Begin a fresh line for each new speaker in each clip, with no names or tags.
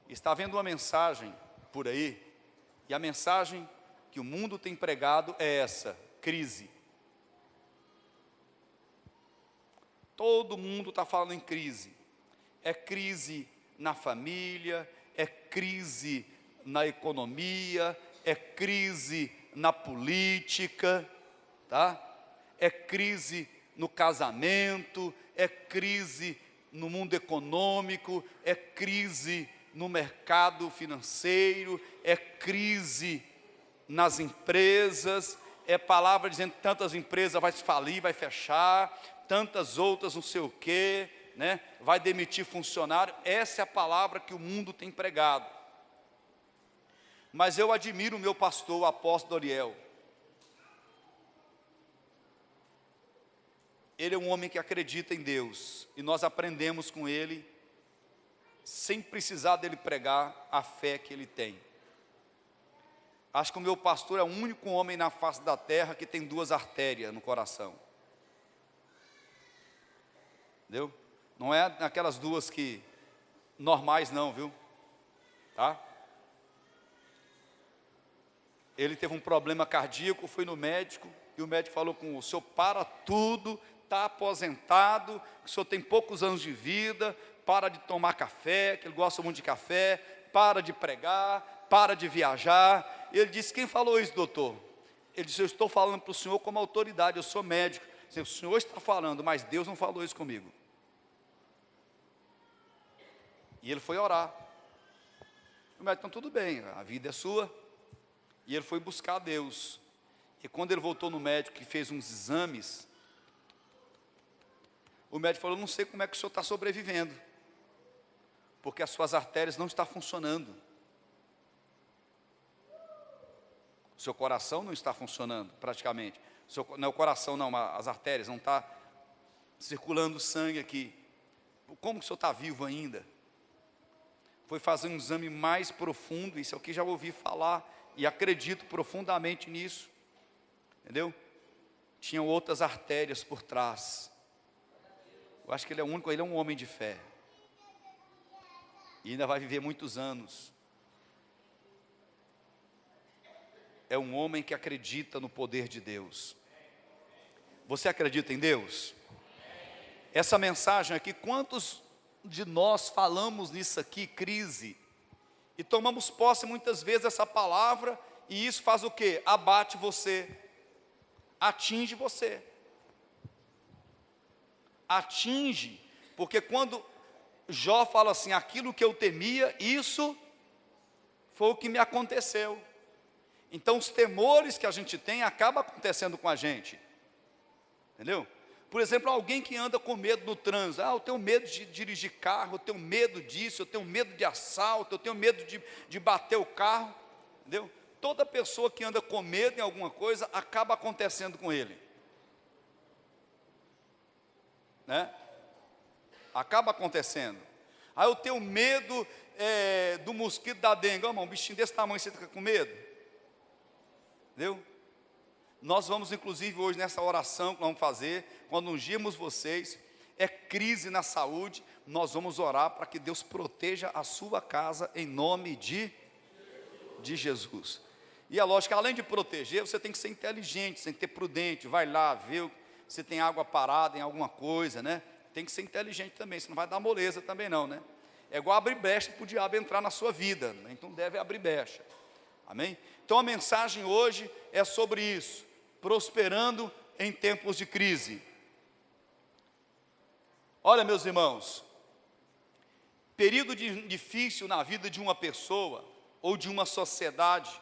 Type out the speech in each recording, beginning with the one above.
Está vendo uma mensagem por aí, e a mensagem que o mundo tem pregado é essa: crise. Todo mundo está falando em crise. É crise na família, é crise na economia, é crise na política, tá? É crise no casamento, é crise no mundo econômico, é crise no mercado financeiro, é crise nas empresas, é palavra dizendo que tantas empresas vai se falir, vai fechar, tantas outras não sei o quê, né? Vai demitir funcionário. Essa é a palavra que o mundo tem pregado. Mas eu admiro o meu pastor, o apóstolo Doriel. Ele é um homem que acredita em Deus, e nós aprendemos com ele, sem precisar dele pregar, a fé que ele tem. Acho que o meu pastor é o único homem na face da terra que tem 2 artérias no coração. Entendeu? Não é aquelas 2 que normais não, viu? Tá? Ele teve um problema cardíaco, foi no médico, e o médico falou com o senhor: para tudo, está aposentado, o senhor tem poucos anos de vida, para de tomar café, que ele gosta muito de café, para de pregar, para de viajar. Ele disse: quem falou isso, doutor? Ele disse: eu estou falando para o senhor como autoridade, eu sou médico. O senhor está falando, mas Deus não falou isso comigo. E ele foi orar. O médico: então tudo bem, a vida é sua. E ele foi buscar Deus. E quando ele voltou no médico, que fez uns exames, o médico falou: não sei como é que o senhor está sobrevivendo, porque as suas artérias não estão funcionando. O seu coração não está funcionando praticamente. Não é o coração não, as artérias, não está circulando sangue aqui. Como que o senhor está vivo ainda? Foi fazer um exame mais profundo, isso aqui já ouvi falar, e acredito profundamente nisso. Entendeu? Tinham outras artérias por trás. Eu acho que ele é o único, ele é um homem de fé. E ainda vai viver muitos anos. É um homem que acredita no poder de Deus. Você acredita em Deus? Essa mensagem aqui, quantos de nós falamos nisso aqui, crise, e tomamos posse muitas vezes dessa palavra, e isso faz o quê? Abate você, atinge você. Atinge, porque quando Jó fala assim: aquilo que eu temia, isso foi o que me aconteceu. Então os temores que a gente tem acabam acontecendo com a gente, entendeu? Por exemplo, alguém que anda com medo no trânsito: eu tenho medo de dirigir carro, eu tenho medo disso, eu tenho medo de assalto, eu tenho medo de bater o carro, entendeu? Toda pessoa que anda com medo em alguma coisa, acaba acontecendo com ele, né? Acaba acontecendo. Eu tenho medo do mosquito da dengue. Um bichinho desse tamanho, você fica com medo? Entendeu? Nós vamos inclusive hoje nessa oração que nós vamos fazer, quando ungirmos vocês, é crise na saúde, nós vamos orar para que Deus proteja a sua casa em nome de Jesus. E é lógico que além de proteger, você tem que ser inteligente, você tem que ter prudente, vai lá ver se tem água parada em alguma coisa, né? Tem que ser inteligente também, você não vai dar moleza também não, né? É igual abrir brecha para o diabo entrar na sua vida, né? Então deve abrir brecha, amém? Então a mensagem hoje é sobre isso, prosperando em tempos de crise. Olha, meus irmãos, período difícil na vida de uma pessoa ou de uma sociedade,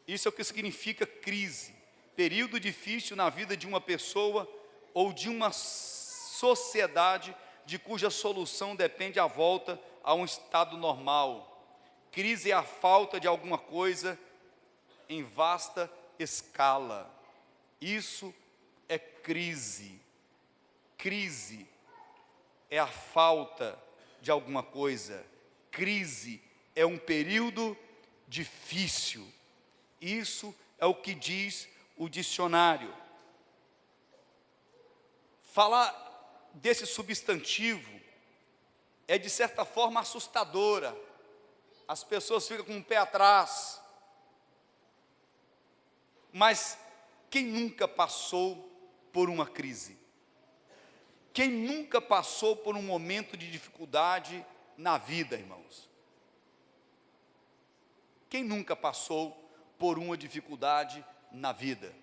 isso é o que significa crise. Período difícil na vida de uma pessoa ou de uma sociedade de cuja solução depende a volta a um estado normal. Crise é a falta de alguma coisa em vasta escala. Isso é crise. Crise é a falta de alguma coisa. Crise é um período difícil. Isso é o que diz o dicionário. Falar desse substantivo é de certa forma assustadora. As pessoas ficam com o pé atrás. Mas quem nunca passou por uma crise? Quem nunca passou por um momento de dificuldade na vida, irmãos? Quem nunca passou por uma dificuldade na vida?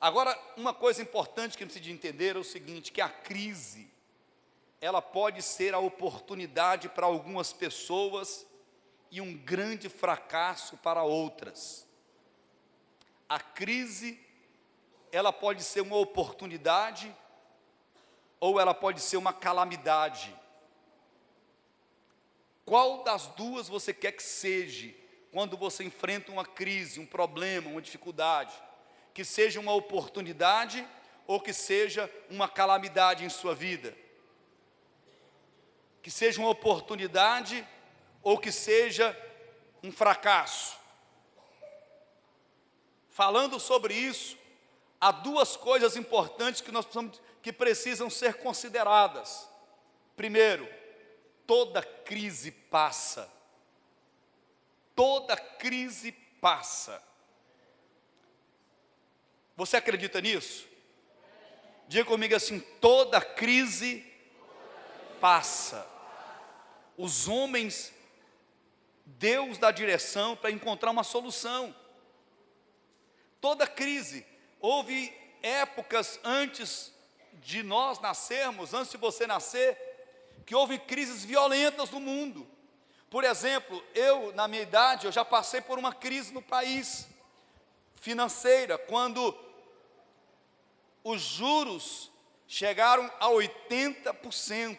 Agora, uma coisa importante que precisa de entender é o seguinte, que a crise, ela pode ser a oportunidade para algumas pessoas e um grande fracasso para outras. A crise, ela pode ser uma oportunidade ou ela pode ser uma calamidade. Qual das duas você quer que seja quando você enfrenta uma crise, um problema, uma dificuldade? Que seja uma oportunidade ou que seja uma calamidade em sua vida? Que seja uma oportunidade ou que seja um fracasso? Falando sobre isso, há duas coisas importantes que precisam ser consideradas. Primeiro, toda crise passa. Toda crise passa. Você acredita nisso? Diga comigo assim, toda crise passa. Os homens, Deus dá direção para encontrar uma solução. Toda crise, houve épocas antes de nós nascermos, antes de você nascer, que houve crises violentas no mundo. Por exemplo, na minha idade, eu já passei por uma crise no país, financeira, quando os juros chegaram a 80%.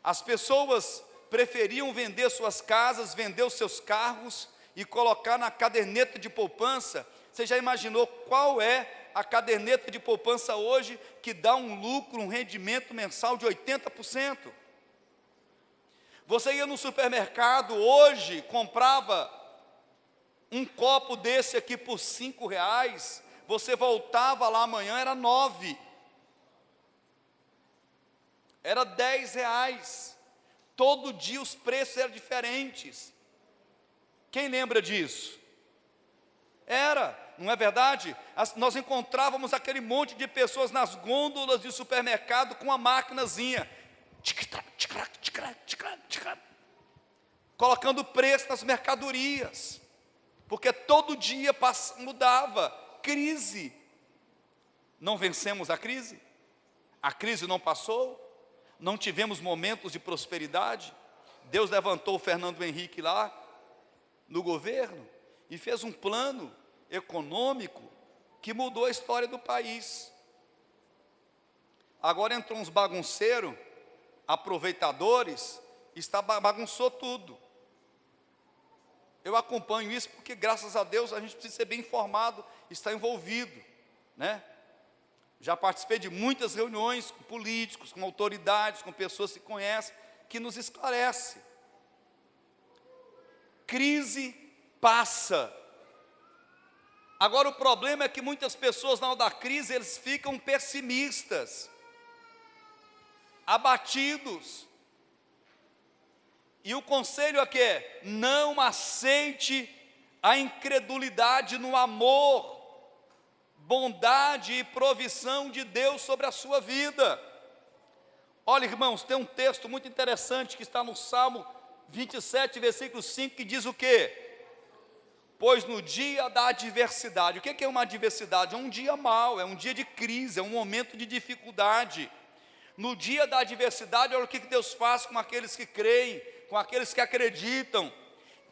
As pessoas preferiam vender suas casas, vender os seus carros e colocar na caderneta de poupança. Você já imaginou qual é a caderneta de poupança hoje que dá um lucro, um rendimento mensal de 80%? Você ia no supermercado hoje, comprava um copo desse aqui por R$5, você voltava lá amanhã, era 9. Era R$10. Todo dia os preços eram diferentes. Quem lembra disso? Não é verdade? Nós encontrávamos aquele monte de pessoas nas gôndolas de supermercado com uma maquinazinha, colocando preço nas mercadorias, porque todo dia mudava. Crise. Não vencemos a crise? A crise não passou? Não tivemos momentos de prosperidade? Deus levantou o Fernando Henrique lá no governo e fez um plano econômico que mudou a história do país. Agora entrou uns bagunceiros, aproveitadores, bagunçou tudo. Eu acompanho isso porque, graças a Deus, a gente precisa ser bem informado, estar envolvido, né? Já participei de muitas reuniões com políticos, com autoridades, com pessoas que conhecem, que nos esclarece. Crise passa. Agora o problema é que muitas pessoas na hora da crise, eles ficam pessimistas, abatidos. E o conselho aqui é: não aceite a incredulidade no amor, bondade e provisão de Deus sobre a sua vida. Olha, irmãos, tem um texto muito interessante que está no Salmo 27, versículo 5, que diz o quê? Pois no dia da adversidade. O que é uma adversidade? É um dia mau, é um dia de crise, é um momento de dificuldade. No dia da adversidade, olha o que Deus faz com aqueles que creem, com aqueles que acreditam.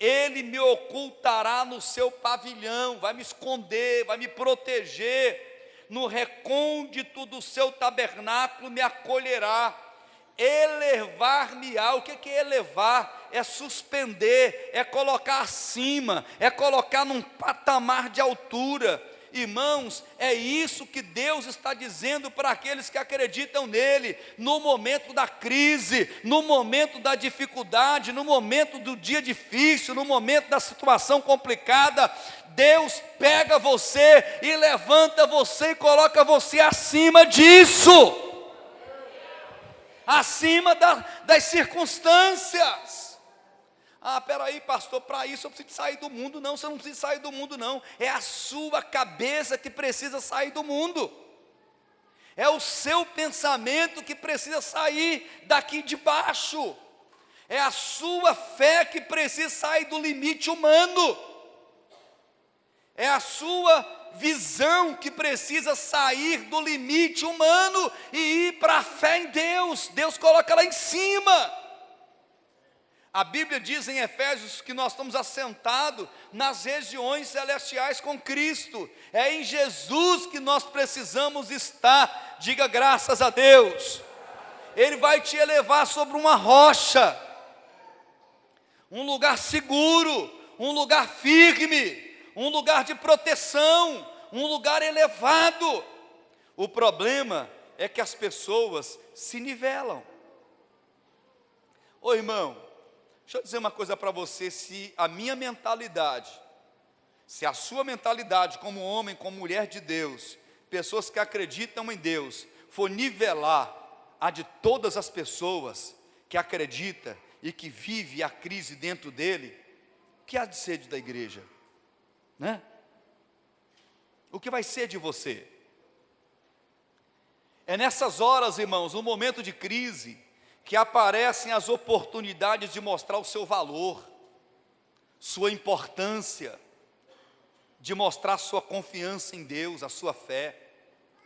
Ele me ocultará no seu pavilhão, vai me esconder, vai me proteger, no recôndito do seu tabernáculo me acolherá, elevar-me-á. O que é elevar? É suspender, é colocar acima, é colocar num patamar de altura. Irmãos, é isso que Deus está dizendo para aqueles que acreditam nele, no momento da crise, no momento da dificuldade, no momento do dia difícil, no momento da situação complicada. Deus pega você e levanta você e coloca você acima disso. acima das circunstâncias. Ah, peraí, pastor, para isso eu preciso sair do mundo. Não, você não precisa sair do mundo, não. É a sua cabeça que precisa sair do mundo. É o seu pensamento que precisa sair daqui de baixo. É a sua fé que precisa sair do limite humano. É a sua visão que precisa sair do limite humano e ir para a fé em Deus. Deus coloca lá em cima. A Bíblia diz em Efésios que nós estamos assentados nas regiões celestiais com Cristo. É em Jesus que nós precisamos estar. Diga graças a Deus. Ele vai te elevar sobre uma rocha, um lugar seguro, um lugar firme, um lugar de proteção, um lugar elevado. O problema é que as pessoas se nivelam. Ô irmão, deixa eu dizer uma coisa para você, se a minha mentalidade, se a sua mentalidade como homem, como mulher de Deus, pessoas que acreditam em Deus, for nivelar a de todas as pessoas que acreditam e que vive a crise dentro dele, o que há de ser da igreja? Né? O que vai ser de você? É nessas horas, irmãos, no momento de crise, que aparecem as oportunidades de mostrar o seu valor, sua importância, de mostrar sua confiança em Deus, a sua fé.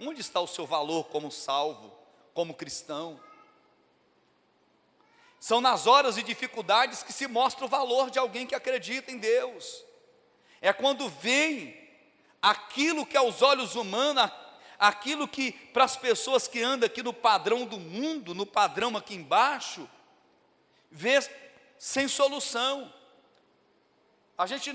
Onde está o seu valor como salvo, como cristão? São nas horas de dificuldades que se mostra o valor de alguém que acredita em Deus. É quando vem aquilo que aos olhos humanos, aquilo que para as pessoas que andam aqui no padrão do mundo, no padrão aqui embaixo, vê sem solução. A gente,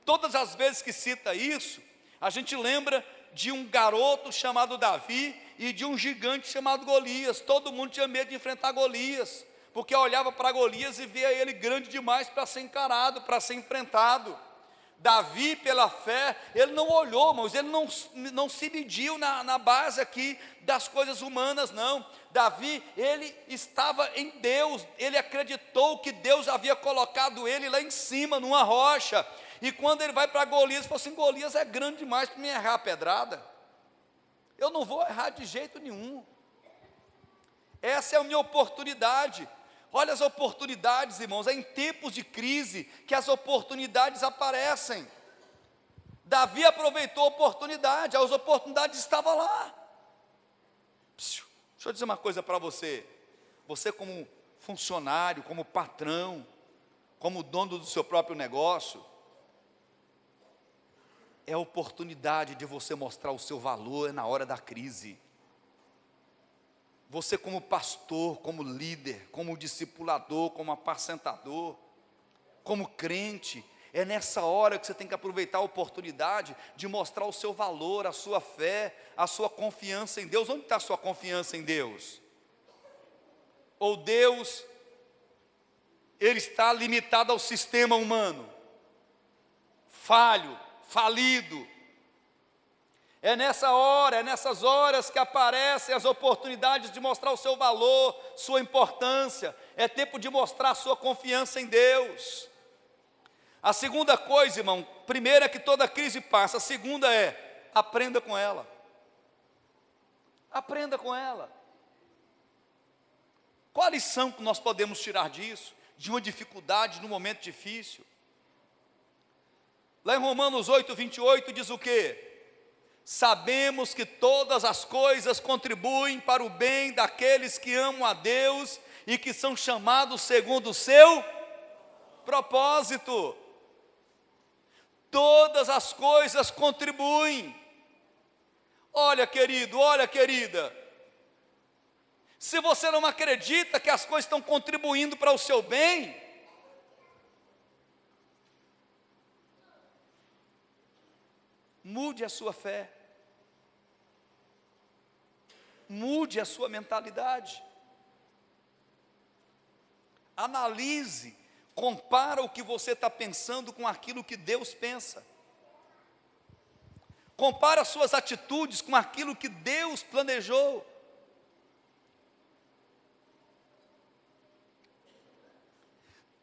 todas as vezes que cita isso, a gente lembra de um garoto chamado Davi e de um gigante chamado Golias. Todo mundo tinha medo de enfrentar Golias, porque olhava para Golias e via ele grande demais para ser encarado, para ser enfrentado. Davi, pela fé, ele não olhou, mas ele não se mediu na base aqui das coisas humanas, não. Davi, ele estava em Deus, ele acreditou que Deus havia colocado ele lá em cima, numa rocha. E quando ele vai para Golias, ele falou assim: Golias é grande demais para me errar a pedrada. Eu não vou errar de jeito nenhum. Essa é a minha oportunidade. Olha as oportunidades, irmãos, é em tempos de crise que as oportunidades aparecem. Davi aproveitou a oportunidade, as oportunidades estavam lá. Deixa eu dizer uma coisa para você. Você como funcionário, como patrão, como dono do seu próprio negócio, é a oportunidade de você mostrar o seu valor na hora da crise. Você como pastor, como líder, como discipulador, como apacentador, como crente, é nessa hora que você tem que aproveitar a oportunidade de mostrar o seu valor, a sua fé, a sua confiança em Deus. Onde está a sua confiança em Deus? Ou Deus, ele está limitado ao sistema humano, falho, falido? É nessa hora, é nessas horas que aparecem as oportunidades de mostrar o seu valor, sua importância. É tempo de mostrar a sua confiança em Deus. A segunda coisa, irmão, primeira é que toda crise passa. A segunda é, aprenda com ela. Aprenda com ela. Qual a lição que nós podemos tirar disso? De uma dificuldade, num momento difícil? Lá em Romanos 8:28 diz o quê? Sabemos que todas as coisas contribuem para o bem daqueles que amam a Deus e que são chamados segundo o seu propósito. Todas as coisas contribuem. Olha, querido, olha, querida, se você não acredita que as coisas estão contribuindo para o seu bem, mude a sua fé. Mude a sua mentalidade. Analise, compara o que você está pensando com aquilo que Deus pensa. Compara as suas atitudes com aquilo que Deus planejou.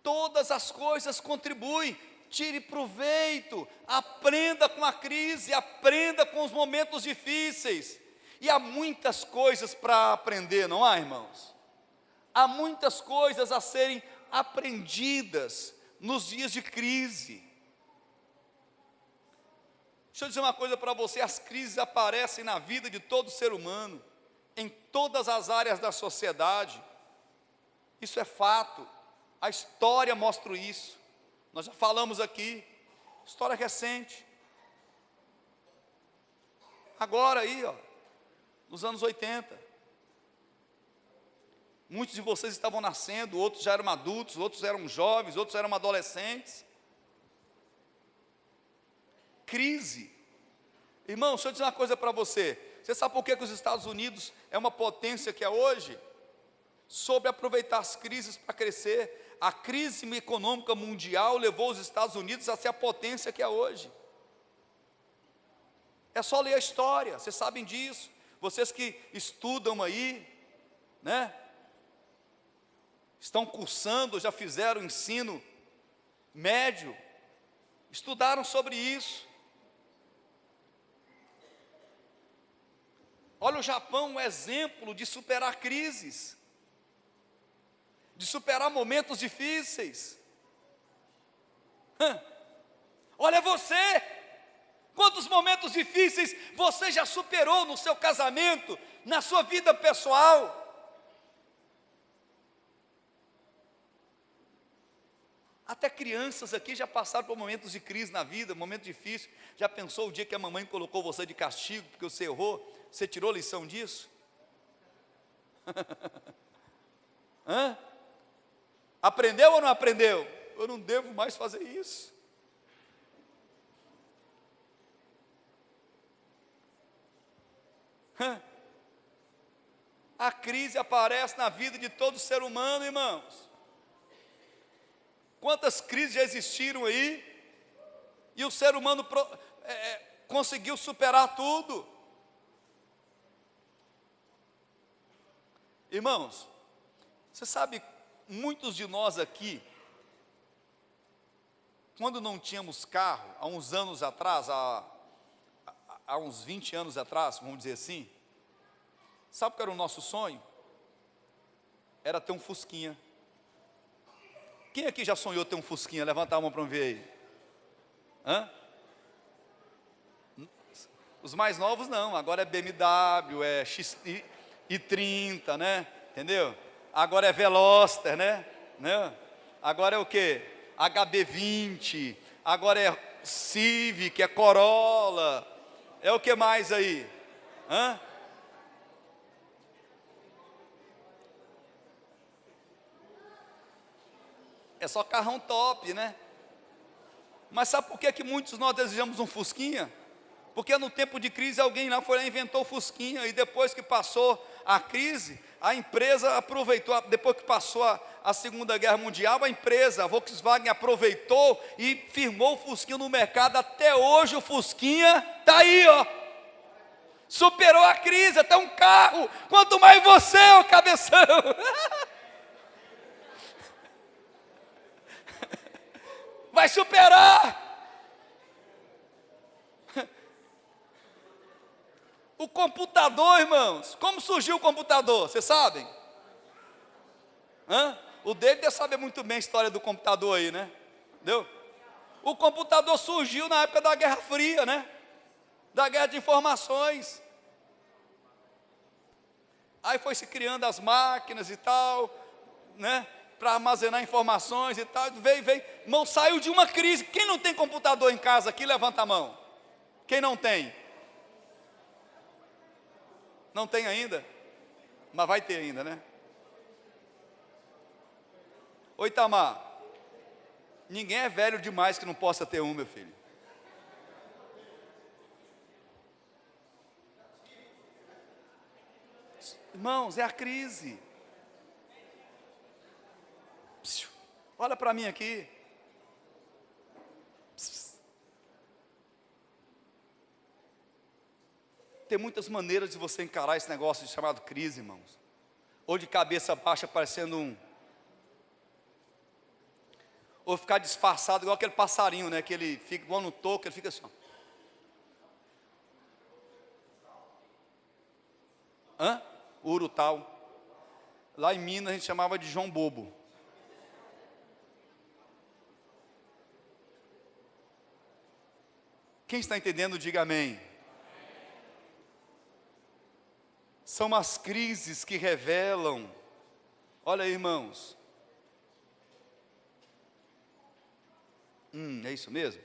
Todas as coisas contribuem. Tire proveito, aprenda com a crise, aprenda com os momentos difíceis. E há muitas coisas para aprender, não há, irmãos? Há muitas coisas a serem aprendidas nos dias de crise. Deixa eu dizer uma coisa para você: as crises aparecem na vida de todo ser humano, em todas as áreas da sociedade. Isso é fato, a história mostra isso. Nós já falamos aqui, história recente. Agora aí, nos anos 80. Muitos de vocês estavam nascendo, outros já eram adultos, outros eram jovens, outros eram adolescentes. Crise. Irmão, deixa eu dizer uma coisa para você. Você sabe por que os Estados Unidos é uma potência que é hoje? Soube aproveitar as crises para crescer. A crise econômica mundial levou os Estados Unidos a ser a potência que é hoje. É só ler a história, vocês sabem disso. Vocês que estudam aí, né? Estão cursando, já fizeram ensino médio, estudaram sobre isso. Olha o Japão, um exemplo de superar crises, de superar momentos difíceis. Olha você, quantos momentos difíceis você já superou no seu casamento, na sua vida pessoal. Até crianças aqui já passaram por momentos de crise na vida, momento difícil. Já pensou o dia que a mamãe colocou você de castigo porque você errou? Você tirou lição disso? Aprendeu ou não aprendeu? Eu não devo mais fazer isso. A crise aparece na vida de todo ser humano, irmãos. Quantas crises já existiram aí, e o ser humano conseguiu superar tudo. Irmãos, você sabe, muitos de nós aqui, quando não tínhamos carro, há uns anos atrás, há uns 20 anos atrás, vamos dizer assim, sabe o que era o nosso sonho? Era ter um Fusquinha. Quem aqui já sonhou ter um Fusquinha? Levanta a mão para eu ver aí. Os mais novos não, agora é BMW, é X30, né? Entendeu? Agora é Veloster, né? Agora é o quê? HB20, agora é Civic, é Corolla, é o que mais aí? É só carrão top, né? Mas sabe por que muitos nós desejamos um Fusquinha? Porque no tempo de crise alguém lá foi lá e inventou o Fusquinha, e depois que passou a crise, a empresa aproveitou, depois que passou a Segunda Guerra Mundial, a empresa, a Volkswagen, aproveitou e firmou o Fusquinha no mercado. Até hoje o Fusquinha está aí, superou a crise, até um carro, quanto mais você, ô cabeção. Vai superar. O computador, irmãos, como surgiu o computador, vocês sabem? O dele deve saber muito bem a história do computador aí, né? Entendeu? O computador surgiu na época da Guerra Fria, né? Da guerra de informações. Aí foi se criando as máquinas e tal, né? Para armazenar informações e tal, veio, irmão, saiu de uma crise. Quem não tem computador em casa aqui, levanta a mão. Quem não tem? Não tem ainda? Mas vai ter ainda, né? Oi, Itamar, ninguém é velho demais que não possa ter um, meu filho. Irmãos, é a crise. Olha para mim aqui. Tem muitas maneiras de você encarar esse negócio chamado crise, irmãos. Ou de cabeça baixa, parecendo Ou ficar disfarçado igual aquele passarinho, né? Que ele fica igual no toco, ele fica assim, ó. Hã? Urutau. Lá em Minas a gente chamava de João Bobo. Quem está entendendo, diga amém. São as crises que revelam. Olha aí, irmãos. É isso mesmo?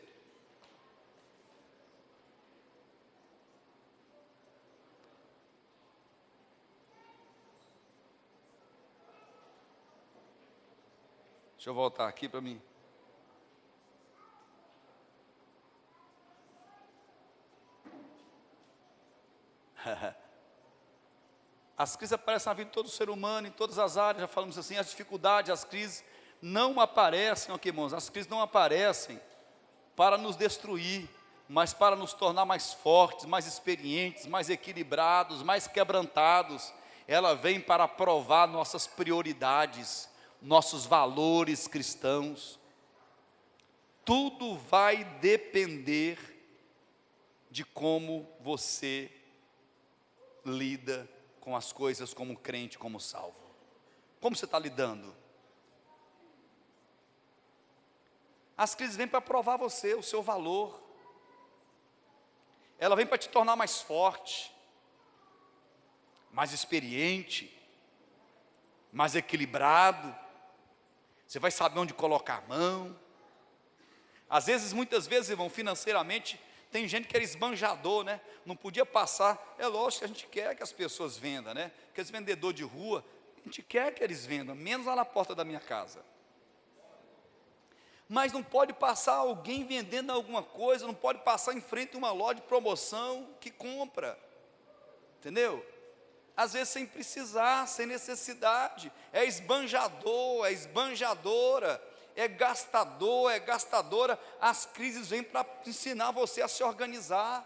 Deixa eu voltar aqui para mim. As crises aparecem na vida de todo ser humano, em todas as áreas, já falamos assim, as dificuldades, as crises não aparecem, ok, irmãos, as crises não aparecem para nos destruir, mas para nos tornar mais fortes, mais experientes, mais equilibrados, mais quebrantados. Ela vem para provar nossas prioridades, nossos valores cristãos. Tudo vai depender de como você lida com as coisas como crente, como salvo. Como você está lidando? As crises vêm para provar você, o seu valor. Ela vem para te tornar mais forte, mais experiente, mais equilibrado. Você vai saber onde colocar a mão. Às vezes, muitas vezes, irmão, financeiramente, tem gente que era esbanjador, né? Não podia passar. É lógico que a gente quer que as pessoas vendam, né? Aqueles vendedores de rua, a gente quer que eles vendam, menos lá na porta da minha casa. Mas não pode passar alguém vendendo alguma coisa, não pode passar em frente a uma loja de promoção que compra. Entendeu? Às vezes sem precisar, sem necessidade. É esbanjador, é esbanjadora, é gastador, é gastadora. As crises vêm para ensinar você a se organizar,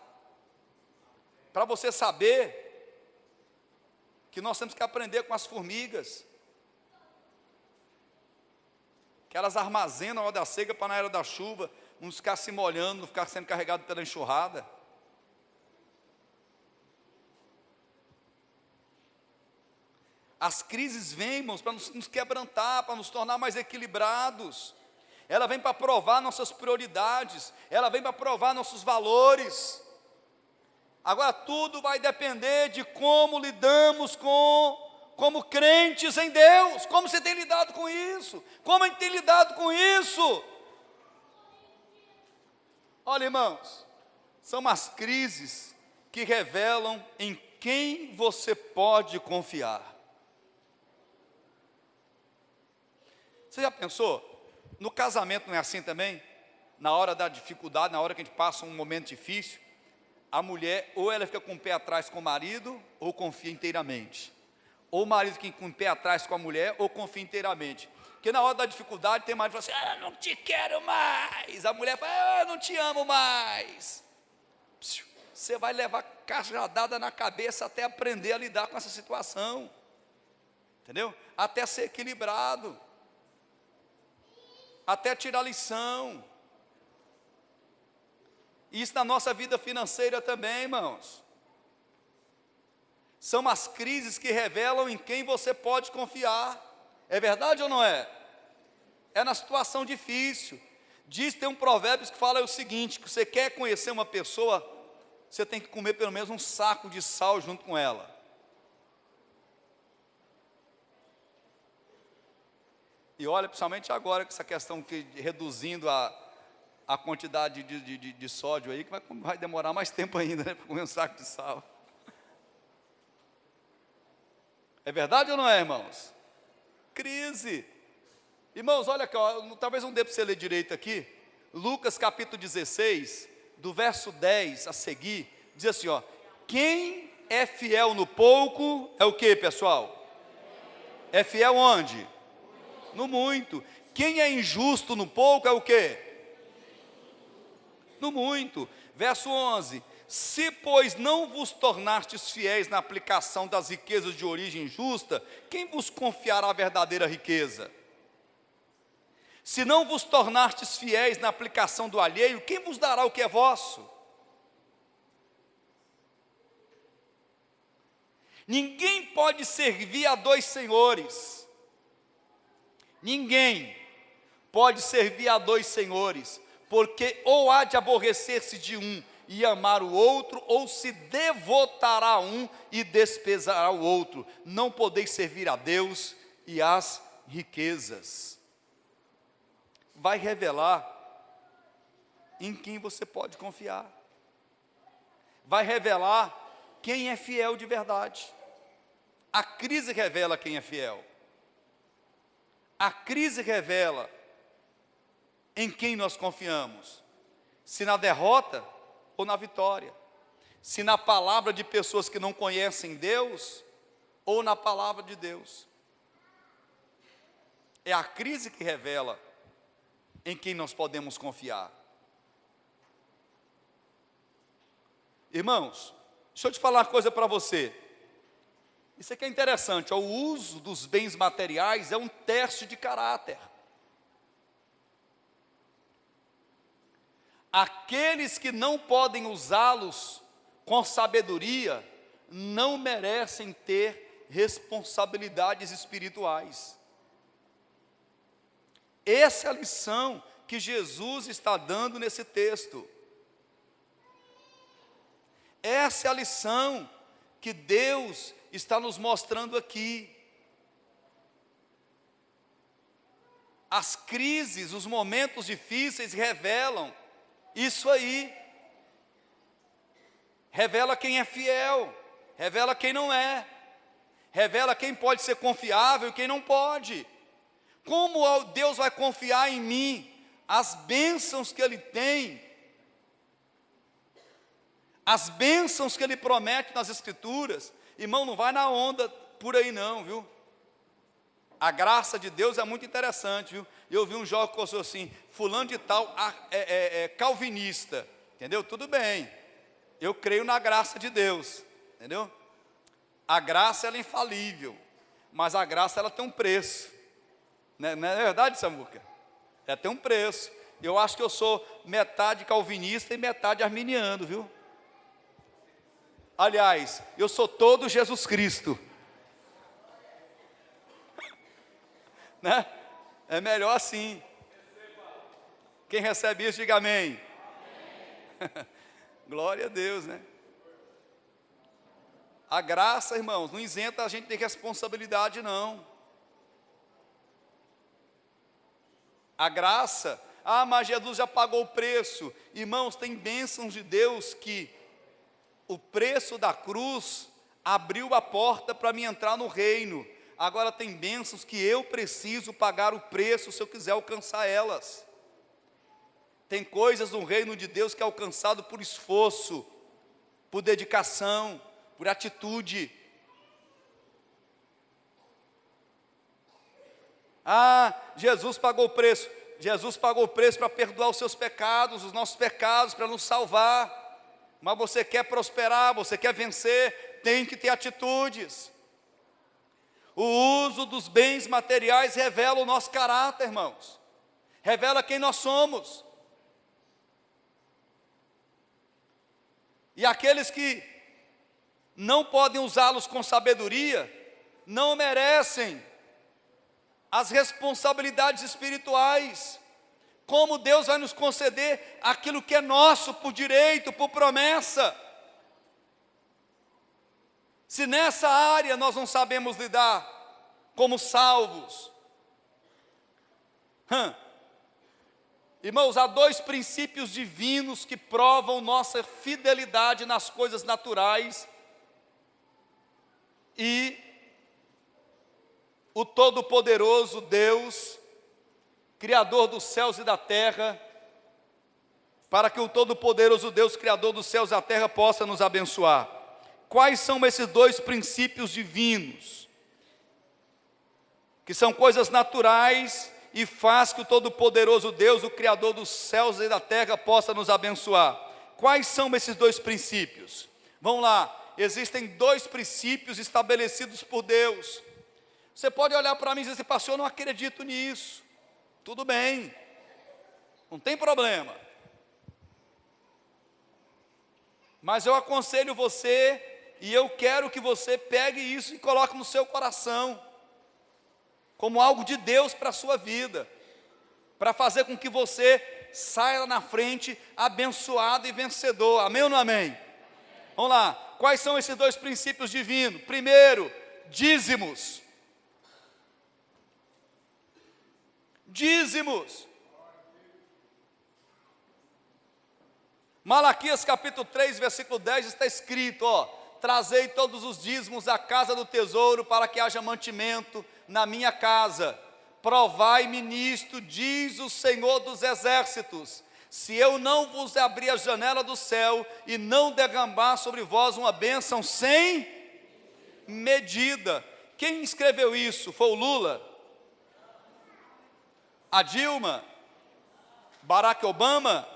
para você saber que nós temos que aprender com as formigas, que elas armazenam na hora da seca para na hora da chuva, não ficar se molhando, não ficar sendo carregado pela enxurrada. As crises vêm, irmãos, para nos quebrantar, para nos tornar mais equilibrados. Ela vem para provar nossas prioridades, ela vem para provar nossos valores. Agora tudo vai depender de como lidamos como crentes em Deus. Como você tem lidado com isso? Como a gente tem lidado com isso? Olha, irmãos, são as crises que revelam em quem você pode confiar. Você já pensou? No casamento não é assim também? Na hora da dificuldade, na hora que a gente passa um momento difícil, a mulher, ou ela fica com o pé atrás com o marido, ou confia inteiramente. Ou o marido fica com o pé atrás com a mulher, ou confia inteiramente. Porque na hora da dificuldade, tem marido que fala assim, não te quero mais. A mulher fala, não te amo mais. Você vai levar cajadada na cabeça até aprender a lidar com essa situação. Entendeu? Até ser equilibrado. Até tirar lição. Isso na nossa vida financeira também, irmãos. São as crises que revelam em quem você pode confiar. É verdade ou não é? É na situação difícil. Tem um provérbio que fala o seguinte, que você quer conhecer uma pessoa, você tem que comer pelo menos um saco de sal junto com ela. E olha, principalmente agora, com essa questão que reduzindo a quantidade de sódio aí, que vai demorar mais tempo ainda, né, para comer um saco de sal. É verdade ou não é, irmãos? Crise. Irmãos, olha aqui, ó, talvez não dê para você ler direito aqui. Lucas capítulo 16, do verso 10 a seguir, diz assim, ó, quem é fiel no pouco, é o que, pessoal? É fiel onde? No muito. Quem é injusto no pouco, é o que? No muito. Verso 11, se pois não vos tornastes fiéis na aplicação das riquezas de origem justa, quem vos confiará a verdadeira riqueza? Se não vos tornastes fiéis na aplicação do alheio, quem vos dará o que é vosso? Ninguém pode servir a dois senhores. Ninguém pode servir a dois senhores, porque ou há de aborrecer-se de um e amar o outro, ou se devotará a um e desprezará o outro. Não podeis servir a Deus e às riquezas. Vai revelar em quem você pode confiar. Vai revelar quem é fiel de verdade. A crise revela quem é fiel. A crise revela em quem nós confiamos. Se na derrota ou na vitória. Se na palavra de pessoas que não conhecem Deus ou na palavra de Deus. É a crise que revela em quem nós podemos confiar. Irmãos, deixa eu te falar uma coisa para você. Isso aqui é interessante, ó, o uso dos bens materiais é um teste de caráter. Aqueles que não podem usá-los com sabedoria, não merecem ter responsabilidades espirituais. Essa é a lição que Jesus está dando nesse texto. Essa é a lição que Deus está nos mostrando aqui. As crises, os momentos difíceis revelam isso aí. Revela quem é fiel, revela quem não é, revela quem pode ser confiável e quem não pode. Como Deus vai confiar em mim as bênçãos que Ele tem, as bênçãos que Ele promete nas Escrituras? Irmão, não vai na onda por aí não, viu? A graça de Deus é muito interessante, viu? Eu vi um jovem que falou assim, fulano de tal é calvinista, entendeu? Tudo bem, eu creio na graça de Deus, entendeu? A graça ela é infalível, mas a graça ela tem um preço, não é verdade, Samuca? Ela tem um preço. Eu acho que eu sou metade calvinista e metade arminiano, viu? Aliás, eu sou todo Jesus Cristo. Né? É melhor assim. Quem recebe isso, diga amém. Amém. Glória a Deus, né? A graça, irmãos, não isenta a gente de responsabilidade, não. A graça, mas Jesus já pagou o preço. Irmãos, tem bênçãos de Deus que o preço da cruz abriu a porta para mim entrar no reino. Agora tem bênçãos que eu preciso pagar o preço se eu quiser alcançar elas. Tem coisas no reino de Deus que é alcançado por esforço, por dedicação, por atitude. Jesus pagou o preço. Jesus pagou o preço para perdoar os seus pecados, os nossos pecados, para nos salvar. Mas você quer prosperar, você quer vencer, tem que ter atitudes. O uso dos bens materiais revela o nosso caráter, irmãos. Revela quem nós somos. E aqueles que não podem usá-los com sabedoria, não merecem as responsabilidades espirituais. Como Deus vai nos conceder aquilo que é nosso por direito, por promessa? Se nessa área nós não sabemos lidar como salvos. Irmãos, há dois princípios divinos que provam nossa fidelidade nas coisas naturais e o Todo-Poderoso Deus, Criador dos céus e da terra, para que o Todo-Poderoso Deus, Criador dos céus e da terra, possa nos abençoar. Quais são esses dois princípios divinos? Que são coisas naturais e faz que o Todo-Poderoso Deus, o Criador dos céus e da terra, possa nos abençoar. Quais são esses dois princípios? Vamos lá, existem dois princípios estabelecidos por Deus. Você pode olhar para mim e dizer assim, pastor, eu não acredito nisso. Tudo bem, não tem problema. Mas eu aconselho você, e eu quero que você pegue isso e coloque no seu coração, como algo de Deus para a sua vida, para fazer com que você saia lá na frente abençoado e vencedor. Amém ou não amém? Vamos lá, quais são esses dois princípios divinos? Primeiro, dízimos. Dízimos. Malaquias capítulo 3, versículo 10 está escrito, trazei todos os dízimos à casa do tesouro para que haja mantimento na minha casa. Provai-me nisto, diz o Senhor dos exércitos, se eu não vos abrir a janela do céu e não derramar sobre vós uma bênção sem medida. Quem escreveu isso? Foi o Lula? A Dilma? Barack Obama?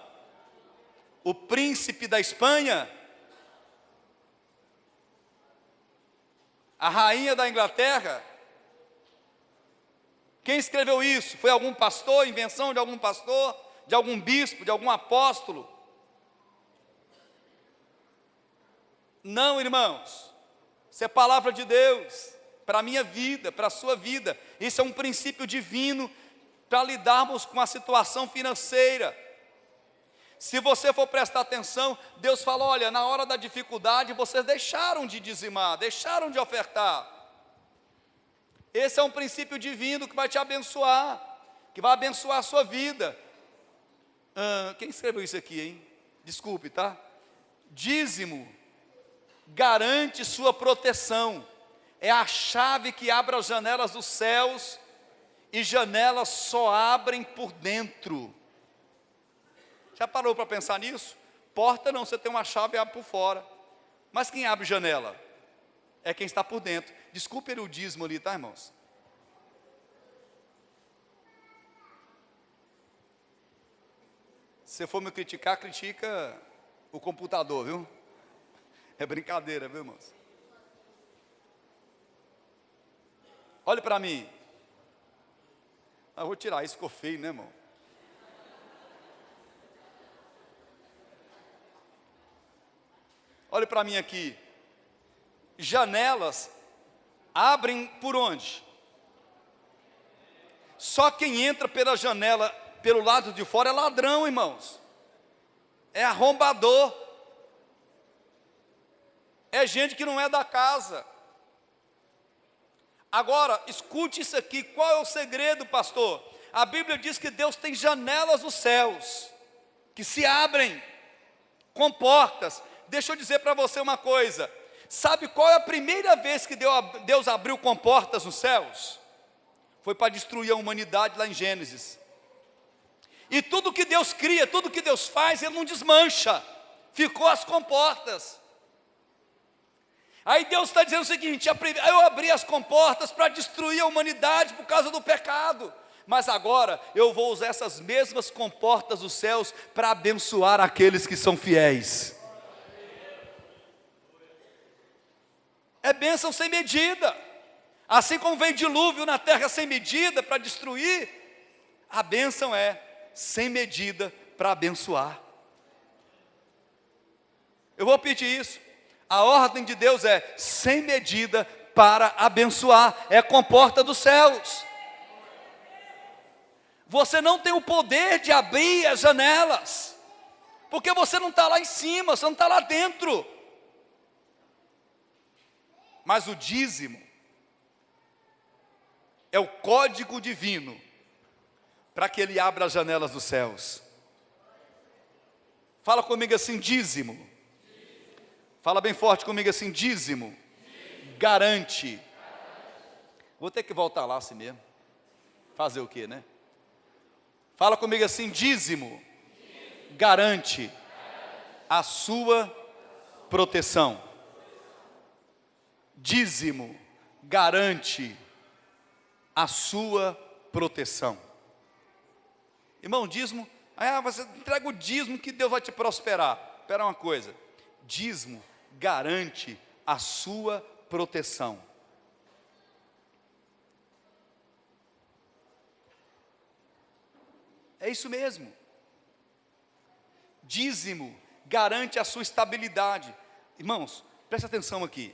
O príncipe da Espanha? A rainha da Inglaterra? Quem escreveu isso? Foi algum pastor, invenção de algum pastor, de algum bispo, de algum apóstolo? Não, irmãos, isso é palavra de Deus, para a minha vida, para a sua vida. Isso é um princípio divino para lidarmos com a situação financeira. Se você for prestar atenção, Deus fala, olha, na hora da dificuldade, vocês deixaram de dizimar, deixaram de ofertar. Esse é um princípio divino que vai te abençoar, que vai abençoar a sua vida. Quem escreveu isso aqui, hein? Desculpe, tá? Dízimo garante sua proteção. É a chave que abre as janelas dos céus, e janelas só abrem por dentro. Já parou para pensar nisso? Porta não, você tem uma chave e abre por fora. Mas quem abre janela? É quem está por dentro. Desculpe o dízimo ali, tá, irmãos? Se você for me criticar, critica o computador, viu? É brincadeira, viu, irmãos? Olhe para mim. Eu vou tirar isso, ficou feio, né, irmão? Olhe para mim aqui. Janelas abrem por onde? Só quem entra pela janela, pelo lado de fora, é ladrão, irmãos. É arrombador. É gente que não é da casa. Agora, escute isso aqui, qual é o segredo, pastor? A Bíblia diz que Deus tem janelas nos céus, que se abrem, com portas. Deixa eu dizer para você uma coisa, sabe qual é a primeira vez que Deus abriu comportas nos céus? Foi para destruir a humanidade lá em Gênesis. E tudo que Deus cria, tudo que Deus faz, Ele não desmancha, ficou as comportas. Aí Deus está dizendo o seguinte, eu abri as comportas para destruir a humanidade por causa do pecado, mas agora eu vou usar essas mesmas comportas dos céus para abençoar aqueles que são fiéis. É bênção sem medida. Assim como veio dilúvio na terra sem medida para destruir, a bênção é sem medida para abençoar. Eu vou repetir isso. A ordem de Deus é sem medida para abençoar. É a comporta dos céus. Você não tem o poder de abrir as janelas, porque você não está lá em cima, você não está lá dentro. Mas o dízimo é o código divino para que Ele abra as janelas dos céus. Fala comigo assim, dízimo. Fala bem forte comigo assim, dízimo. Garante. Vou ter que voltar lá assim mesmo. Fazer o quê, né? Fala comigo assim, dízimo. Garante a sua proteção. Dízimo garante a sua proteção. Irmão, dízimo, você entrega o dízimo que Deus vai te prosperar. Espera uma coisa, dízimo garante a sua proteção. É isso mesmo. Dízimo garante a sua estabilidade. Irmãos, preste atenção aqui,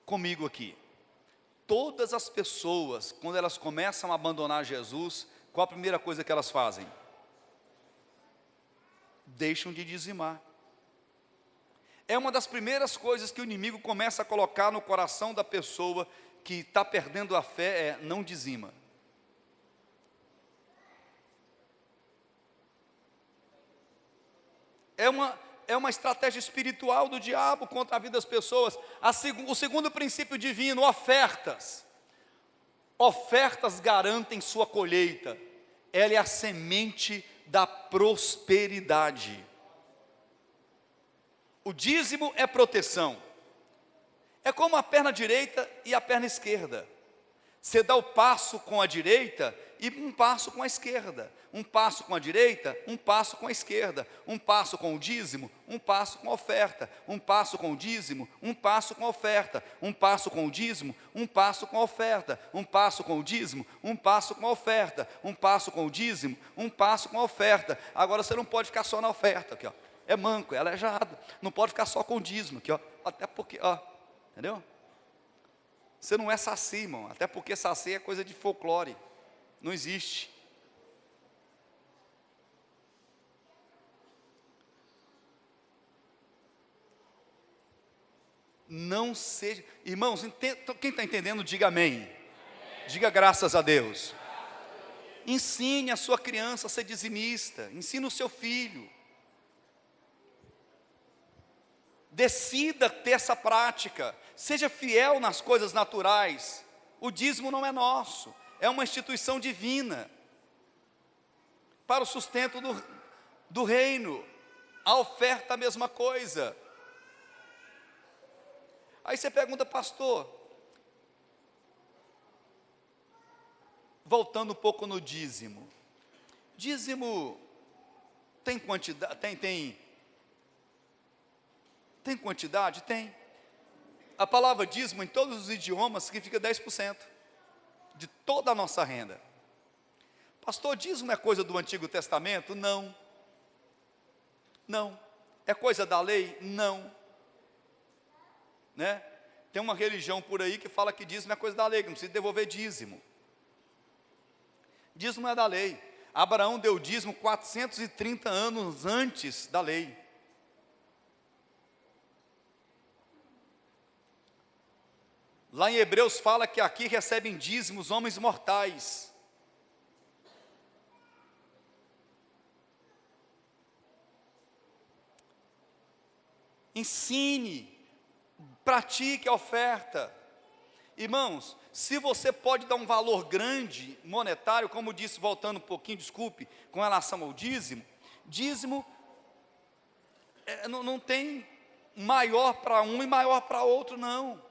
comigo aqui. Todas as pessoas, quando elas começam a abandonar Jesus, qual a primeira coisa que elas fazem? Deixam de dizimar. É uma das primeiras coisas que o inimigo começa a colocar no coração da pessoa que está perdendo a fé, não dizima. É uma estratégia espiritual do diabo contra a vida das pessoas. O segundo princípio divino, ofertas. Ofertas garantem sua colheita. Ela é a semente da prosperidade. O dízimo é proteção. É como a perna direita e a perna esquerda. Você dá o passo com a direita e um passo com a esquerda. Um passo com a direita, um passo com a esquerda. Um passo com o dízimo, um passo com a oferta. Um passo com o dízimo, um passo com a oferta. Um passo com o dízimo, um passo com a oferta. Um passo com o dízimo, um passo com a oferta. Um passo com o dízimo, um passo com a oferta. Agora você não pode ficar só na oferta aqui, ó. É manco, é aleijado. Não pode ficar só com o dízimo aqui, ó. Até porque, ó, entendeu? Você não é saci, irmão. Até porque saci é coisa de folclore. Não existe. Não seja. Irmãos, quem está entendendo, diga amém. Amém. Diga graças a Deus. Ensine a sua criança a ser dizimista. Ensine o seu filho. Decida ter essa prática. Seja fiel nas coisas naturais. O dízimo não é nosso, é uma instituição divina para o sustento do reino. A oferta, a mesma coisa. Aí você pergunta, pastor, voltando um pouco no dízimo. Dízimo tem quantidade? Tem quantidade? Tem. A palavra dízimo em todos os idiomas significa 10% de toda a nossa renda. Pastor, dízimo é coisa do Antigo Testamento? Não. Não. É coisa da lei? Não. Né? Tem uma religião por aí que fala que dízimo é coisa da lei, que não precisa devolver dízimo. Dízimo é da lei. Abraão deu dízimo 430 anos antes da lei. Lá em Hebreus fala que aqui recebem dízimos homens mortais. Ensine, pratique a oferta. Irmãos, se você pode dar um valor grande, monetário, como disse, voltando um pouquinho, desculpe, com relação ao dízimo, dízimo não tem maior para um e maior para outro, não.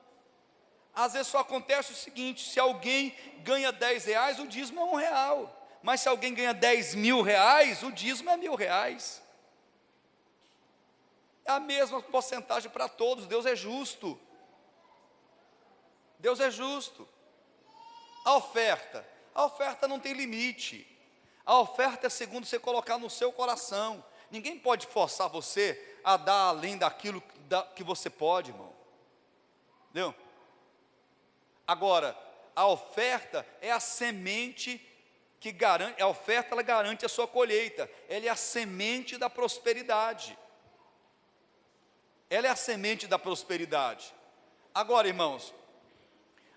Às vezes só acontece o seguinte: se alguém ganha 10 reais, o dízimo é R$1. Mas se alguém ganha 10 mil reais, o dízimo é R$1.000. É a mesma porcentagem para todos. Deus é justo. Deus é justo. A oferta não tem limite. A oferta é segundo você colocar no seu coração. Ninguém pode forçar você a dar além daquilo que você pode, irmão. Entendeu? Agora, a oferta é a semente que garante, a oferta ela garante a sua colheita, ela é a semente da prosperidade. Ela é a semente da prosperidade. Agora, irmãos,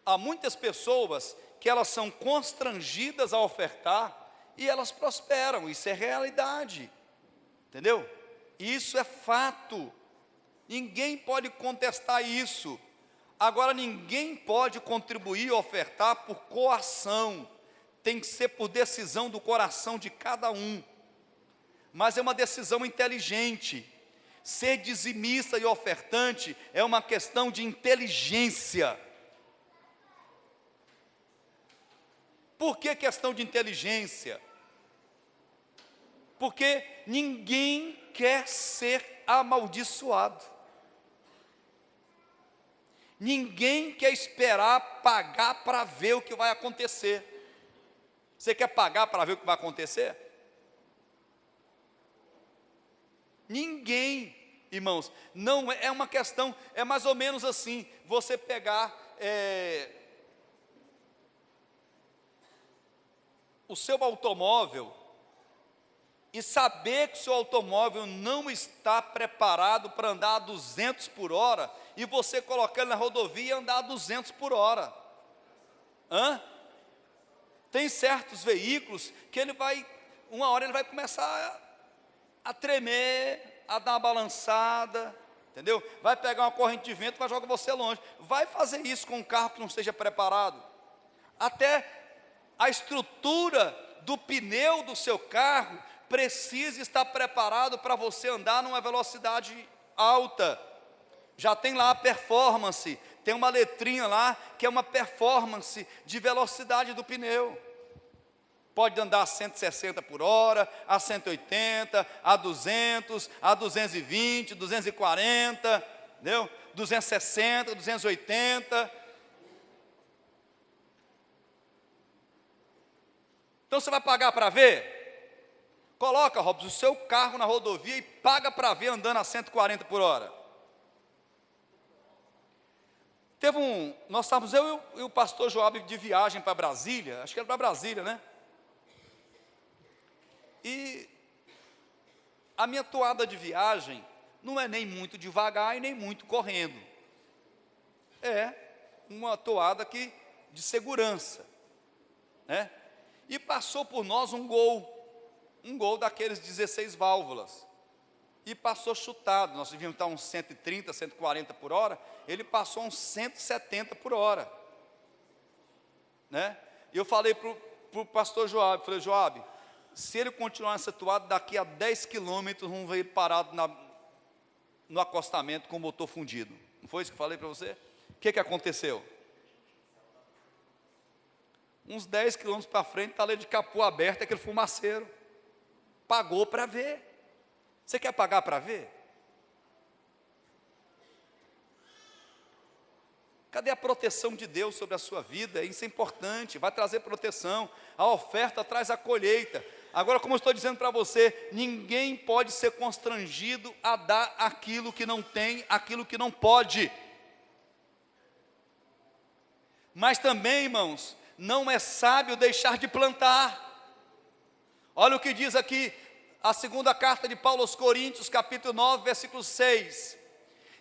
há muitas pessoas que elas são constrangidas a ofertar e elas prosperam, isso é realidade, entendeu? Isso é fato, ninguém pode contestar isso. Agora, ninguém pode contribuir, ofertar por coação, tem que ser por decisão do coração de cada um, mas é uma decisão inteligente. Ser dizimista e ofertante é uma questão de inteligência. Por que questão de inteligência? Porque ninguém quer ser amaldiçoado. Ninguém quer esperar pagar para ver o que vai acontecer. Você quer pagar para ver o que vai acontecer? Ninguém, irmãos, não é uma questão, é mais ou menos assim, você pegar o seu automóvel e saber que o seu automóvel não está preparado para andar a 200 por hora, e você colocar ele na rodovia e andar a 200 por hora. Tem certos veículos que uma hora ele vai começar a tremer, a dar uma balançada, entendeu? Vai pegar uma corrente de vento e vai jogar você longe. Vai fazer isso com um carro que não esteja preparado. Até a estrutura do pneu do seu carro precisa estar preparado para você andar numa velocidade alta. Já tem lá a performance, tem uma letrinha lá que é uma performance de velocidade do pneu. Pode andar a 160 por hora, a 180, a 200, a 220, 240, entendeu? 260, 280. Então você vai pagar para ver? Coloca, Robson, o seu carro na rodovia e paga para ver andando a 140 por hora. Nós estávamos, eu e o pastor Joab de viagem para Brasília, acho que era para Brasília, né? E a minha toada de viagem não é nem muito devagar e nem muito correndo. É uma toada de segurança, né? E passou por nós um gol daqueles 16 válvulas. E passou chutado, nós devíamos estar uns 130, 140 por hora, ele passou uns 170 por hora. Né? E eu falei para o pastor Joab, falei, Joab, se ele continuar nessa toada, daqui a 10 quilômetros, vamos ver ele parado no acostamento com o motor fundido. Não foi isso que eu falei para você? O que aconteceu? Uns 10 quilômetros para frente, está ali de capô aberto, aquele fumaceiro. Pagou para ver. Você quer pagar para ver? Cadê a proteção de Deus sobre a sua vida? Isso é importante, vai trazer proteção. A oferta traz a colheita. Agora, como eu estou dizendo para você, ninguém pode ser constrangido a dar aquilo que não tem, aquilo que não pode. Mas também, irmãos, não é sábio deixar de plantar. Olha o que diz aqui a segunda carta de Paulo aos Coríntios, capítulo 9, versículo 6.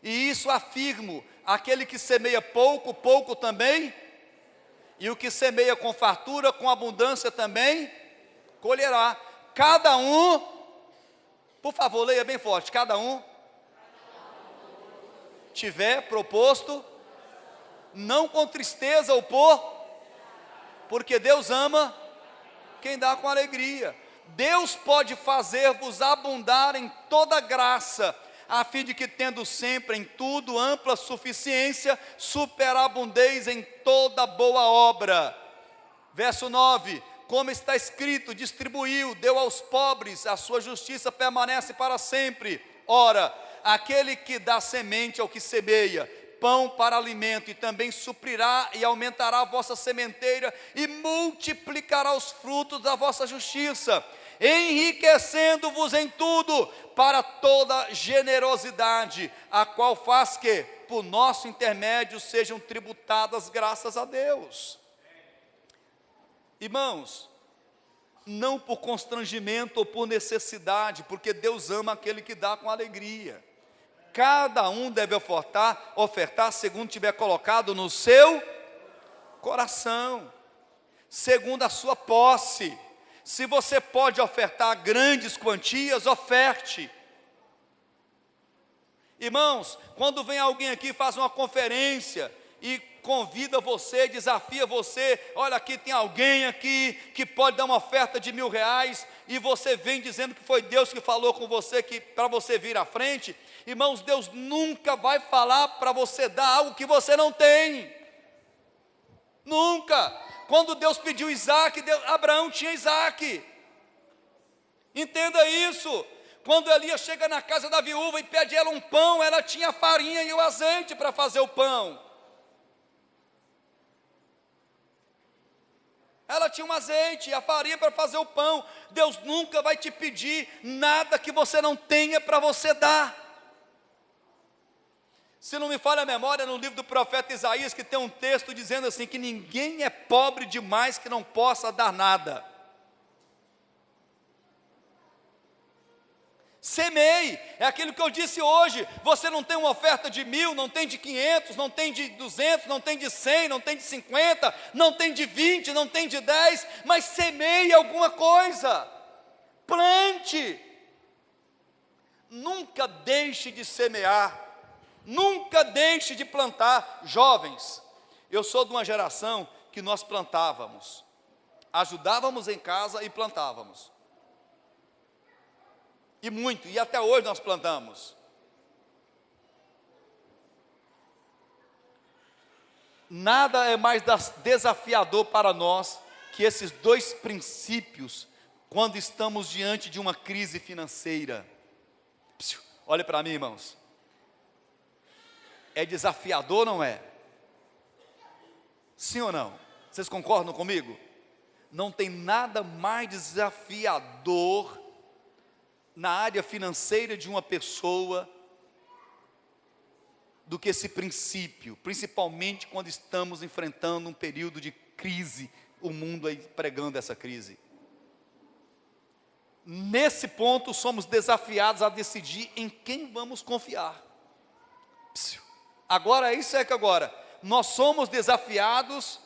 E isso afirmo, aquele que semeia pouco, pouco também, e o que semeia com fartura, com abundância também, colherá. Cada um, por favor, leia bem forte, cada um tiver proposto, não com tristeza ou porque Deus ama quem dá com alegria. Deus pode fazer-vos abundar em toda graça, a fim de que, tendo sempre em tudo ampla suficiência, superabundeis em toda boa obra. Verso 9, como está escrito, distribuiu, deu aos pobres, a sua justiça permanece para sempre. Ora, aquele que dá semente ao que semeia, pão para alimento, e também suprirá e aumentará a vossa sementeira, e multiplicará os frutos da vossa justiça, enriquecendo-vos em tudo, para toda generosidade, a qual faz que, por nosso intermédio, sejam tributadas graças a Deus. Irmãos, não por constrangimento ou por necessidade, porque Deus ama aquele que dá com alegria. Cada um deve ofertar segundo tiver colocado no seu coração, segundo a sua posse. Se você pode ofertar grandes quantias, oferte. Irmãos, quando vem alguém aqui, faz uma conferência e convida você, desafia você, olha, aqui tem alguém aqui que pode dar uma oferta de R$1.000, e você vem dizendo que foi Deus que falou com você, que para você vir à frente. Irmãos, Deus nunca vai falar para você dar algo que você não tem. Nunca. Quando Deus pediu Isaac, Abraão tinha Isaac. Entenda isso. Quando Elias chega na casa da viúva e pede ela um pão, ela tinha a farinha e o azeite para fazer o pão. Ela tinha um azeite e a farinha para fazer o pão. Deus nunca vai te pedir nada que você não tenha para você dar. Se não me falha a memória, no livro do profeta Isaías, que tem um texto dizendo assim, que ninguém é pobre demais que não possa dar nada. Semeie, é aquilo que eu disse hoje. Você não tem uma oferta de 1.000, não tem de 500, não tem de 200, não tem de 100, não tem de 50, não tem de 20, não tem de 10, mas semeie alguma coisa, plante. Nunca deixe de semear, nunca deixe de plantar. Jovens, eu sou de uma geração que nós plantávamos, ajudávamos em casa e plantávamos. E muito, e até hoje nós plantamos. Nada é mais desafiador para nós que esses dois princípios, quando estamos diante de uma crise financeira. Olhe para mim, irmãos. É desafiador, não é? Sim ou não? Vocês concordam comigo? Não tem nada mais desafiador na área financeira de uma pessoa do que esse princípio, principalmente quando estamos enfrentando um período de crise, o mundo aí pregando essa crise. Nesse ponto somos desafiados a decidir em quem vamos confiar. Agora isso é que agora nós somos desafiados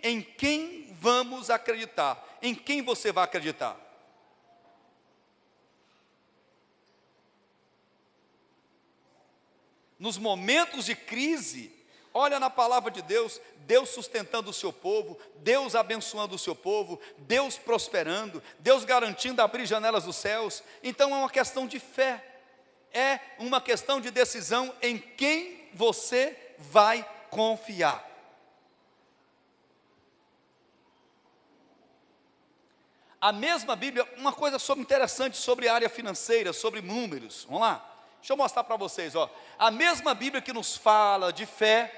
em quem vamos acreditar. Em quem você vai acreditar? Nos momentos de crise, olha na palavra de Deus, Deus sustentando o seu povo, Deus abençoando o seu povo, Deus prosperando, Deus garantindo abrir janelas dos céus. Então é uma questão de fé, é uma questão de decisão em quem você vai confiar. A mesma Bíblia, uma coisa interessante sobre a área financeira, sobre números, vamos lá? Deixa eu mostrar para vocês, ó. A mesma Bíblia que nos fala de fé,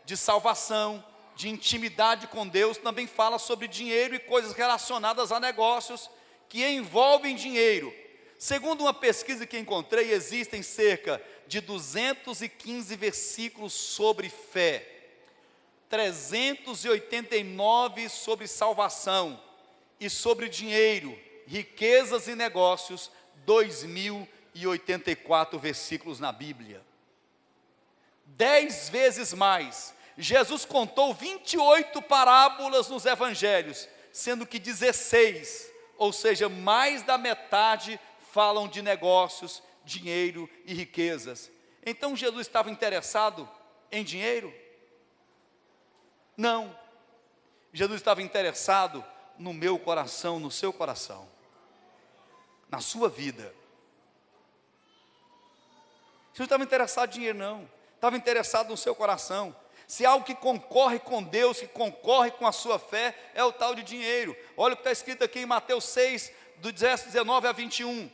de salvação, de intimidade com Deus, também fala sobre dinheiro e coisas relacionadas a negócios que envolvem dinheiro. Segundo uma pesquisa que encontrei, existem cerca de 215 versículos sobre fé, 389 sobre salvação e sobre dinheiro, riquezas e negócios, 2.084 versículos na Bíblia. 10 vezes mais. Jesus contou 28 parábolas nos evangelhos, sendo que 16, ou seja, mais da metade, falam de negócios, dinheiro e riquezas. Então Jesus estava interessado em dinheiro? Não. Jesus estava interessado no meu coração, no seu coração, na sua vida. Jesus não estava interessado em dinheiro, não. Estava interessado no seu coração. Se algo que concorre com Deus, que concorre com a sua fé, é o tal de dinheiro. Olha o que está escrito aqui em Mateus 6, do 19 a 21.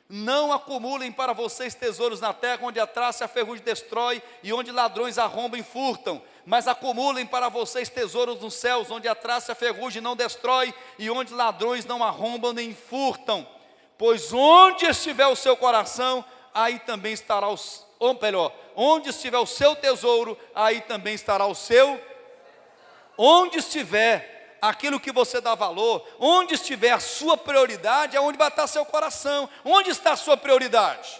Não acumulem para vocês tesouros na terra, onde a traça e a ferrugem destrói, e onde ladrões arrombam e furtam. Mas acumulem para vocês tesouros nos céus, onde a traça e a ferrugem não destrói, e onde ladrões não arrombam nem furtam. Pois onde estiver o seu coração, aí também estará onde estiver o seu tesouro, aí também estará o seu. Onde estiver aquilo que você dá valor, onde estiver a sua prioridade, é onde vai estar seu coração. Onde está a sua prioridade?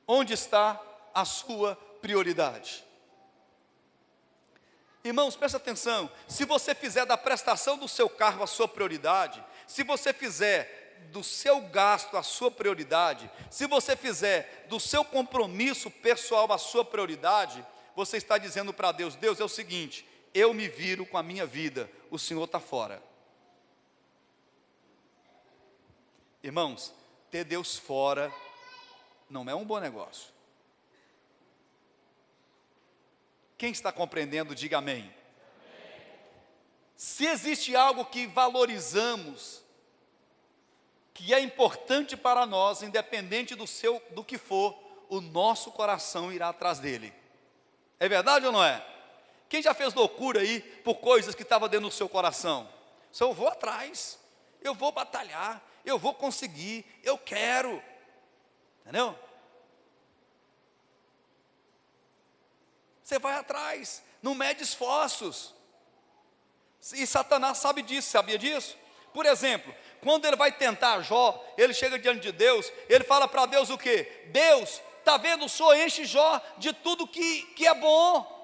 Onde está a sua prioridade? Irmãos, presta atenção, se você fizer da prestação do seu carro a sua prioridade, se você fizer do seu gasto a sua prioridade, se você fizer do seu compromisso pessoal a sua prioridade, você está dizendo para Deus, Deus, é o seguinte, eu me viro com a minha vida, o Senhor está fora. Irmãos, ter Deus fora não é um bom negócio. Quem está compreendendo, diga amém. Amém. Se existe algo que valorizamos, que é importante para nós, independente do que for, o nosso coração irá atrás dele. É verdade ou não é? Quem já fez loucura aí por coisas que estavam dentro do seu coração? Só eu vou atrás, eu vou batalhar, eu vou conseguir, eu quero. Entendeu? Você vai atrás, não mede esforços. E Satanás sabe disso, sabia disso? Por exemplo, quando ele vai tentar Jó, ele chega diante de Deus, ele fala para Deus o quê? Deus, está vendo, o Senhor enche Jó de tudo que é bom.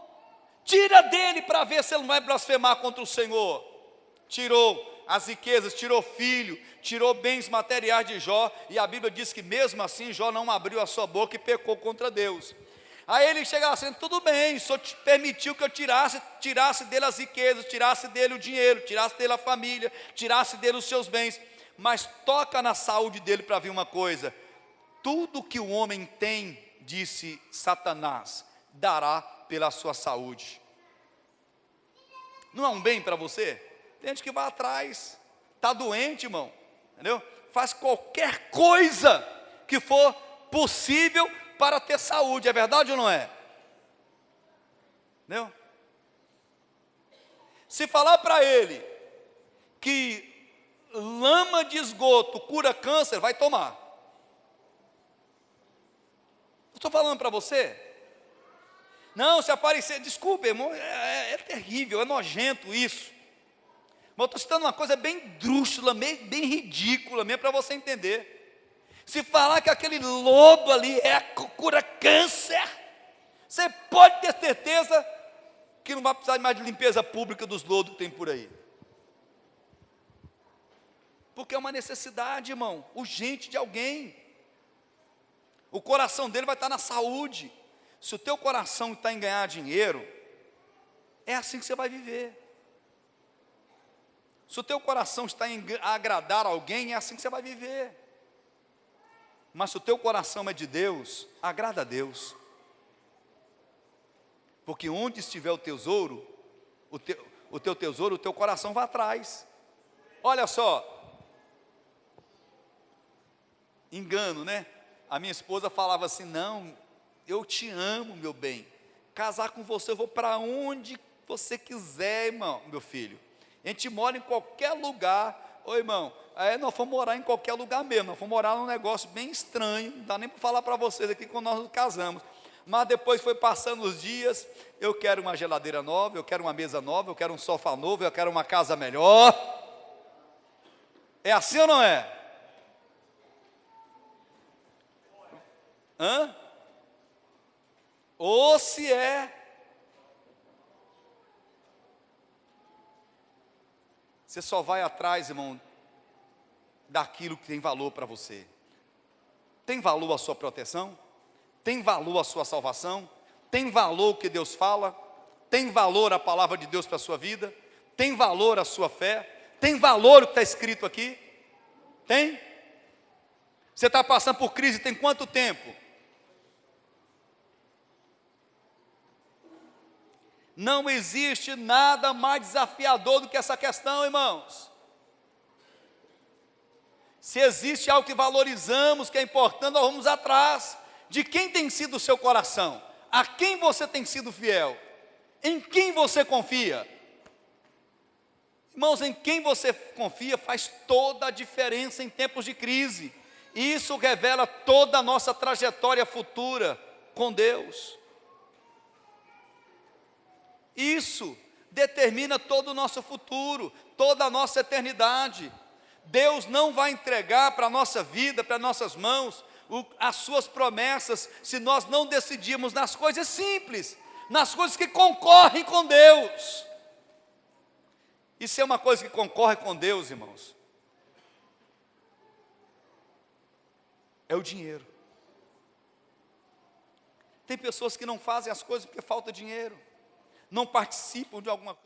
Tira dele para ver se ele não vai blasfemar contra o Senhor. Tirou as riquezas, tirou filho, tirou bens materiais de Jó, e a Bíblia diz que mesmo assim Jó não abriu a sua boca e pecou contra Deus. Aí ele chega assim, tudo bem, o Senhor te permitiu que eu tirasse dele as riquezas, tirasse dele o dinheiro, tirasse dele a família, tirasse dele os seus bens, mas toca na saúde dele para ver uma coisa: tudo que o homem tem, disse Satanás, dará pela sua saúde. Não é um bem para você? Tem gente que vai atrás, está doente, irmão, entendeu? Faz qualquer coisa que for possível para ter saúde, é verdade ou não é? Entendeu? Se falar para ele que lama de esgoto cura câncer, vai tomar. Eu estou falando para você. Não, se aparecer, desculpe, irmão, é terrível, é nojento isso. Mas eu estou citando uma coisa bem drúxula, bem ridícula mesmo, para você entender. Se falar que aquele lodo ali cura câncer, você pode ter certeza que não vai precisar mais de limpeza pública dos lodos que tem por aí. Porque é uma necessidade, irmão, urgente de alguém. O coração dele vai estar na saúde. Se o teu coração está em ganhar dinheiro, é assim que você vai viver. Se o teu coração está em agradar alguém, é assim que você vai viver. Mas se o teu coração é de Deus, agrada a Deus. Porque onde estiver o tesouro, o teu tesouro, o teu coração vai atrás. Olha só, engano, né? A minha esposa falava assim, não, eu te amo, meu bem, casar com você, eu vou para onde você quiser, irmão, meu filho. A gente mora em qualquer lugar, ô irmão, aí nós fomos morar em qualquer lugar mesmo, nós fomos morar num negócio bem estranho, não dá nem para falar para vocês aqui quando nós nos casamos. Mas depois foi passando os dias, eu quero uma geladeira nova, eu quero uma mesa nova, eu quero um sofá novo, eu quero uma casa melhor. É assim ou não é? Hã? Ou se é. Você só vai atrás, irmão, daquilo que tem valor para você. Tem valor a sua proteção? Tem valor a sua salvação? Tem valor o que Deus fala? Tem valor a palavra de Deus para a sua vida? Tem valor a sua fé? Tem valor o que está escrito aqui? Tem? Você está passando por crise tem quanto tempo? Não existe nada mais desafiador do que essa questão, irmãos. Se existe algo que valorizamos, que é importante, nós vamos atrás. De quem tem sido o seu coração? A quem você tem sido fiel? Em quem você confia? Irmãos, em quem você confia faz toda a diferença em tempos de crise. Isso revela toda a nossa trajetória futura com Deus. Isso determina todo o nosso futuro, toda a nossa eternidade. Deus não vai entregar para a nossa vida, para nossas mãos, as suas promessas, se nós não decidirmos nas coisas simples, nas coisas que concorrem com Deus. Isso é uma coisa que concorre com Deus, irmãos. É o dinheiro. Tem pessoas que não fazem as coisas porque falta dinheiro, não participam de alguma coisa.